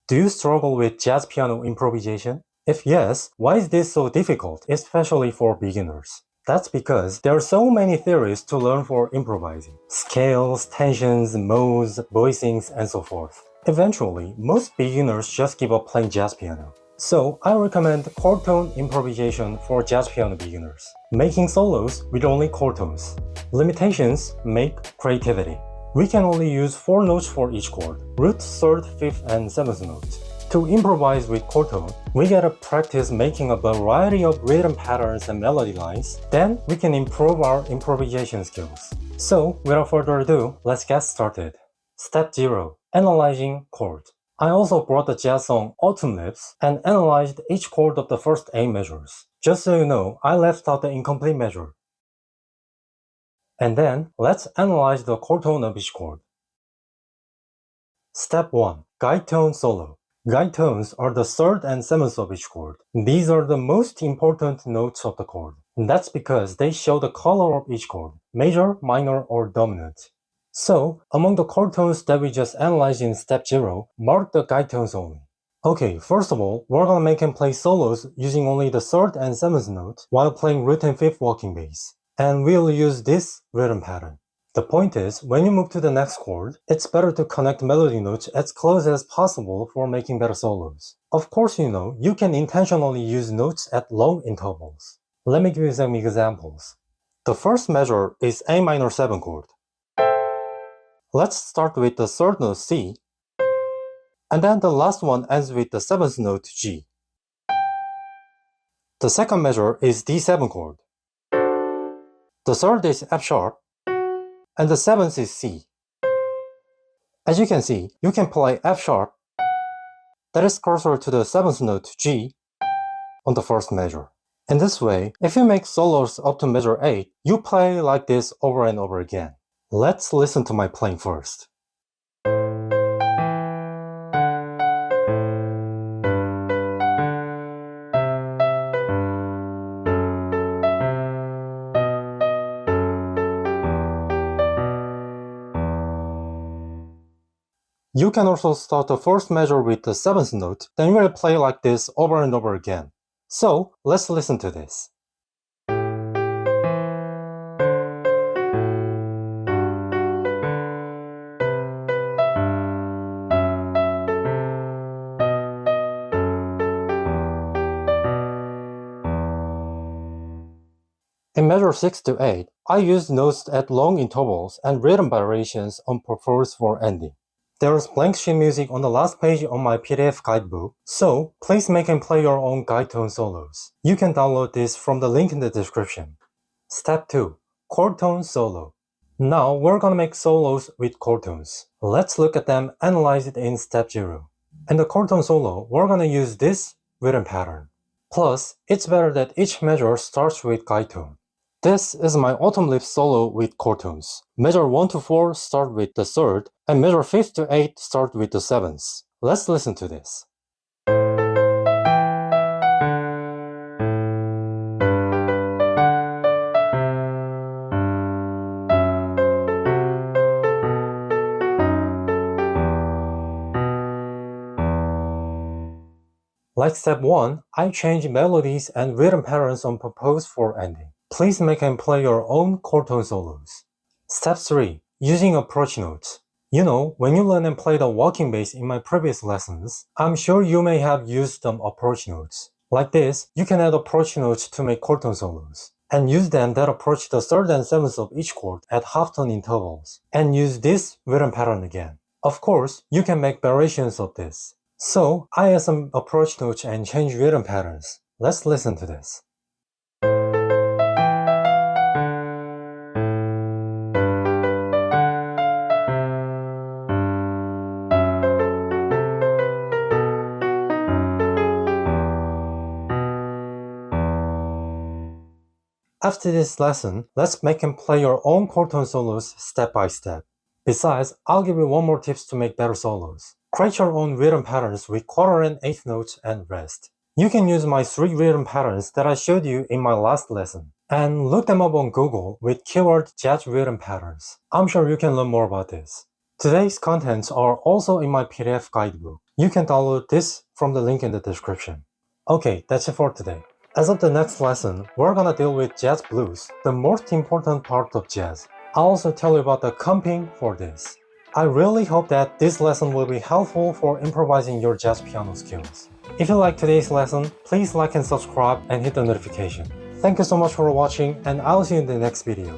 Do you struggle with jazz piano improvisation? If yes, why is this so difficult, especially for beginners? That's because there are so many theories to learn for improvising. Scales, tensions, modes, voicings, and so forth. Eventually, most beginners just give up playing jazz piano. So, I recommend chord tone improvisation for jazz piano beginners. Making solos with only chord tones. Limitations make creativity. We can only use 4 notes for each chord, root, 3rd, 5th, and 7th notes. To improvise with chord tone, we gotta practice making a variety of rhythm patterns and melody lines, then we can improve our improvisation skills. So, without further ado, let's get started. Step 0. Analyzing chords. I also brought the jazz song Autumn Leaves and analyzed each chord of the first 8 measures. Just so you know, I left out the incomplete measure. And then, let's analyze the chord tone of each chord. Step 1. Guide tone solo. Guide tones are the 3rd and 7th of each chord. These are the most important notes of the chord. That's because they show the color of each chord, major, minor, or dominant. So, among the chord tones that we just analyzed in step 0, mark the guide tones only. Okay, first of all, we're gonna make him play solos using only the 3rd and 7th note while playing root and 5th walking bass. And we'll use this rhythm pattern. The point is, when you move to the next chord, it's better to connect melody notes as close as possible for making better solos. Of course, you can intentionally use notes at long intervals. Let me give you some examples. The first measure is A minor 7 chord. Let's start with the 3rd note C, and then the last one ends with the 7th note G. The second measure is D7 chord. The 3rd is F sharp, and the 7th is C. As you can see, you can play F sharp, that is closer to the 7th note G, on the first measure. In this way, if you make solos up to measure 8, you play like this over and over again. Let's listen to my playing first. You can also start the first measure with the 7th note, then you will play like this over and over again. So, let's listen to this. In measure 6 to 8, I used notes at long intervals and rhythm variations on purpose for ending. There is blank sheet music on the last page on my PDF guidebook, so please make and play your own guide tone solos. You can download this from the link in the description. Step 2. Chord tone solo. Now we're gonna make solos with chord tones. Let's look at them analyzed in step 0. In the chord tone solo, we're gonna use this rhythm pattern. Plus, it's better that each measure starts with guide tone. This is my Autumn Leaves solo with chord tones. Measure 1 to 4 start with the 3rd, and measure 5 to 8 start with the 7th. Let's listen to this. Like step 1, I change melodies and rhythm patterns on purpose for ending. Please make and play your own chord tone solos. Step 3. Using approach notes. When you learn and play the walking bass in my previous lessons, I'm sure you may have used some approach notes. Like this, you can add approach notes to make chord tone solos, and use them that approach the 3rd and 7th of each chord at half-tone intervals, and use this rhythm pattern again. Of course, you can make variations of this. So, I add some approach notes and change rhythm patterns. Let's listen to this. After this lesson, let's make and play your own chord tone solos step by step. Besides, I'll give you one more tips to make better solos. Create your own rhythm patterns with quarter and eighth notes and rest. You can use my 3 rhythm patterns that I showed you in my last lesson, and look them up on Google with keyword jazz rhythm patterns. I'm sure you can learn more about this. Today's contents are also in my PDF guidebook. You can download this from the link in the description. Okay, that's it for today. As of the next lesson, we're gonna deal with jazz blues, the most important part of jazz. I'll also tell you about the comping for this. I really hope that this lesson will be helpful for improvising your jazz piano skills. If you like today's lesson, please like and subscribe and hit the notification. Thank you so much for watching, and I'll see you in the next video.